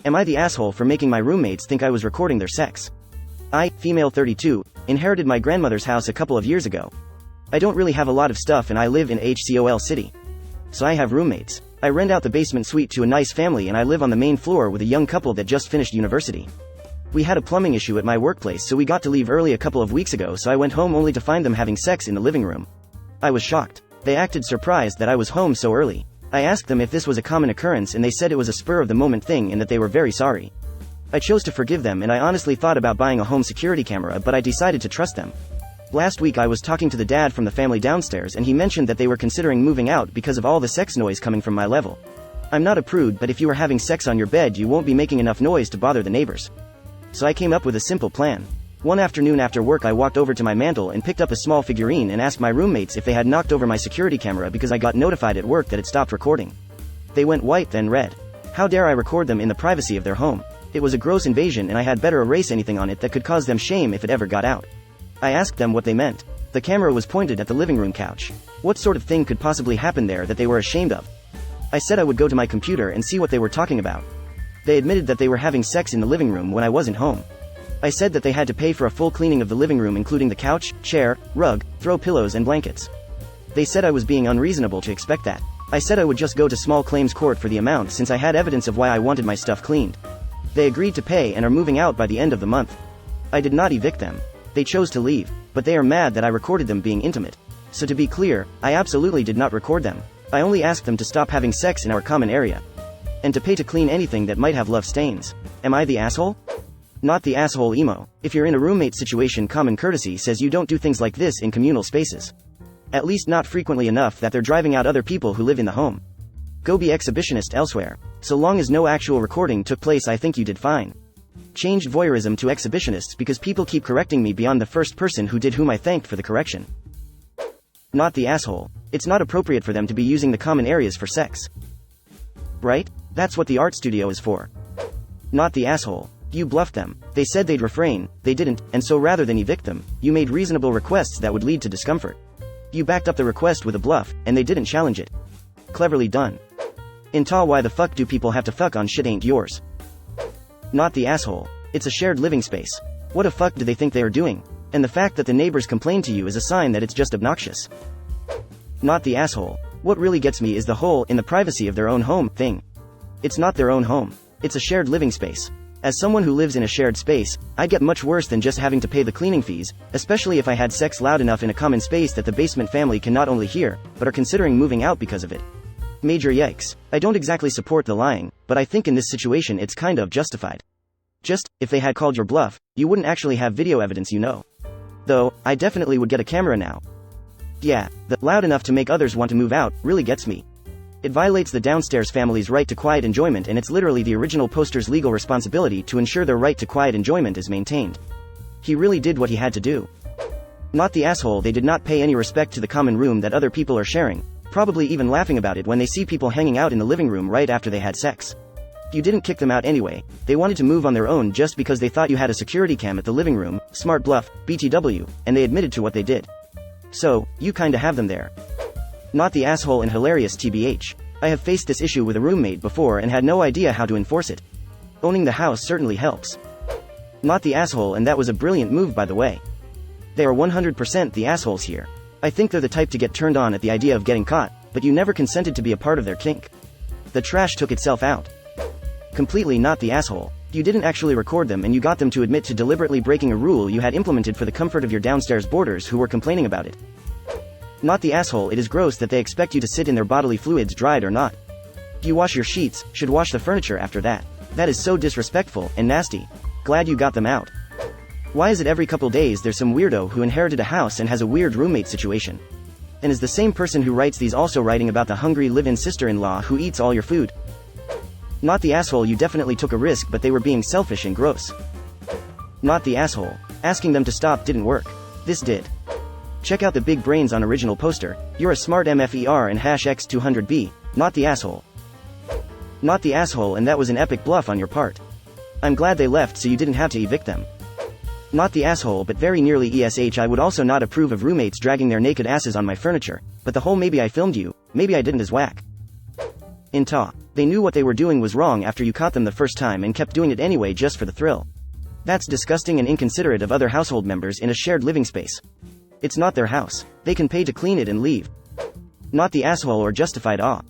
Am I the asshole for making my roommates think I was recording their sex? I, female 32, inherited my grandmother's house a couple of years ago. I don't really have a lot of stuff and I live in HCOL city. So I have roommates. I rent out the basement suite to a nice family and I live on the main floor with a young couple that just finished university. We had a plumbing issue at my workplace so we got to leave early a couple of weeks ago, so I went home only to find them having sex in the living room. I was shocked. They acted surprised that I was home so early. I asked them if this was a common occurrence and they said it was a spur of the moment thing and that they were very sorry. I chose to forgive them and I honestly thought about buying a home security camera, but I decided to trust them. Last week I was talking to the dad from the family downstairs and he mentioned that they were considering moving out because of all the sex noise coming from my level. I'm not a prude, but if you are having sex on your bed you won't be making enough noise to bother the neighbors. So I came up with a simple plan. One afternoon after work I walked over to my mantle and picked up a small figurine and asked my roommates if they had knocked over my security camera because I got notified at work that it stopped recording. They went white then red. How dare I record them in the privacy of their home? It was a gross invasion and I had better erase anything on it that could cause them shame if it ever got out. I asked them what they meant. The camera was pointed at the living room couch. What sort of thing could possibly happen there that they were ashamed of? I said I would go to my computer and see what they were talking about. They admitted that they were having sex in the living room when I wasn't home. I said that they had to pay for a full cleaning of the living room including the couch, chair, rug, throw pillows and blankets. They said I was being unreasonable to expect that. I said I would just go to small claims court for the amount since I had evidence of why I wanted my stuff cleaned. They agreed to pay and are moving out by the end of the month. I did not evict them. They chose to leave, but they are mad that I recorded them being intimate. So to be clear, I absolutely did not record them. I only asked them to stop having sex in our common area. And to pay to clean anything that might have love stains. Am I the asshole? Not the asshole emo. If you're in a roommate situation, common courtesy says you don't do things like this in communal spaces. At least not frequently enough that they're driving out other people who live in the home. Go be exhibitionist elsewhere. So long as no actual recording took place I think you did fine. Changed voyeurism to exhibitionists because people keep correcting me beyond the first person who did, whom I thanked for the correction. Not the asshole. It's not appropriate for them to be using the common areas for sex. Right? That's what the art studio is for. Not the asshole. You bluffed them. They said they'd refrain, they didn't, and so rather than evict them, you made reasonable requests that would lead to discomfort. You backed up the request with a bluff, and they didn't challenge it. Cleverly done. In ta, why the fuck do people have to fuck on shit ain't yours? Not the asshole. It's a shared living space. What the fuck do they think they are doing? And the fact that the neighbors complain to you is a sign that it's just obnoxious. Not the asshole. What really gets me is the whole in the privacy of their own home thing. It's not their own home. It's a shared living space. As someone who lives in a shared space, I get much worse than just having to pay the cleaning fees, especially if I had sex loud enough in a common space that the basement family can not only hear, but are considering moving out because of it. Major yikes. I don't exactly support the lying, but I think in this situation it's kind of justified. Just, if they had called your bluff, you wouldn't actually have video evidence, you know. Though, I definitely would get a camera now. Yeah, the loud enough to make others want to move out really gets me. It violates the downstairs family's right to quiet enjoyment, and it's literally the original poster's legal responsibility to ensure their right to quiet enjoyment is maintained. He really did what he had to do. Not the asshole. They did not pay any respect to the common room that other people are sharing, probably even laughing about it when they see people hanging out in the living room right after they had sex. You didn't kick them out anyway. They wanted to move on their own just because they thought you had a security cam at the living room. Smart bluff, BTW, and they admitted to what they did. So, you kinda have them there. Not the asshole and hilarious TBH. I have faced this issue with a roommate before and had no idea how to enforce it. Owning the house certainly helps. Not the asshole, and that was a brilliant move by the way. They are 100% the assholes here. I think they're the type to get turned on at the idea of getting caught, but you never consented to be a part of their kink. The trash took itself out. Completely not the asshole. You didn't actually record them and you got them to admit to deliberately breaking a rule you had implemented for the comfort of your downstairs boarders who were complaining about it. Not the asshole. It is gross that they expect you to sit in their bodily fluids, dried or not. You wash your sheets, should wash the furniture after that. That is so disrespectful and nasty. Glad you got them out. Why is it every couple days there's some weirdo who inherited a house and has a weird roommate situation? And is the same person who writes these also writing about the hungry live-in sister-in-law who eats all your food? Not the asshole. You definitely took a risk, but they were being selfish and gross. Not the asshole. Asking them to stop didn't work. This did. Check out the big brains on original poster. You're a smart MFER and #X200B. Not the asshole. Not the asshole, and that was an epic bluff on your part. I'm glad they left so you didn't have to evict them. Not the asshole, but very nearly ESH. I would also not approve of roommates dragging their naked asses on my furniture, but the whole maybe I filmed you, maybe I didn't is whack. AITA. They knew what they were doing was wrong after you caught them the first time and kept doing it anyway just for the thrill. That's disgusting and inconsiderate of other household members in a shared living space. It's not their house. They can pay to clean it and leave. Not the asshole or justified awe.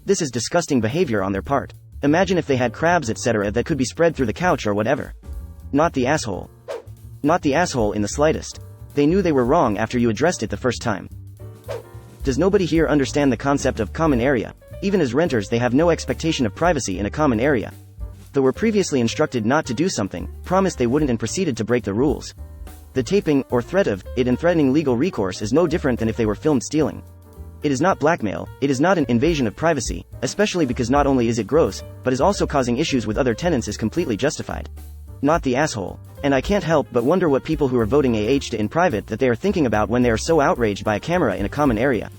This is disgusting behavior on their part. Imagine if they had crabs etc. that could be spread through the couch or whatever. Not the asshole. Not the asshole in the slightest. They knew they were wrong after you addressed it the first time. Does nobody here understand the concept of common area? Even as renters they have no expectation of privacy in a common area. Though were previously instructed not to do something, promised they wouldn't and proceeded to break the rules. The taping, or threat of, it and threatening legal recourse is no different than if they were filmed stealing. It is not blackmail, it is not an invasion of privacy, especially because not only is it gross, but is also causing issues with other tenants is completely justified. Not the asshole. And I can't help but wonder what people who are voting AITA in private that they are thinking about when they are so outraged by a camera in a common area.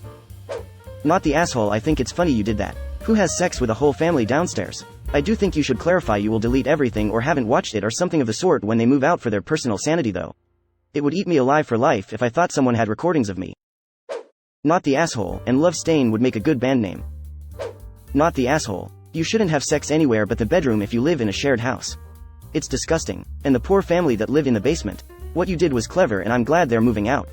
Not the asshole. I think it's funny you did that. Who has sex with a whole family downstairs? I do think you should clarify you will delete everything or haven't watched it or something of the sort when they move out for their personal sanity though. It would eat me alive for life if I thought someone had recordings of me. Not the asshole, and Love Stain would make a good band name. Not the asshole. You shouldn't have sex anywhere but the bedroom if you live in a shared house. It's disgusting. And the poor family that live in the basement. What you did was clever and I'm glad they're moving out.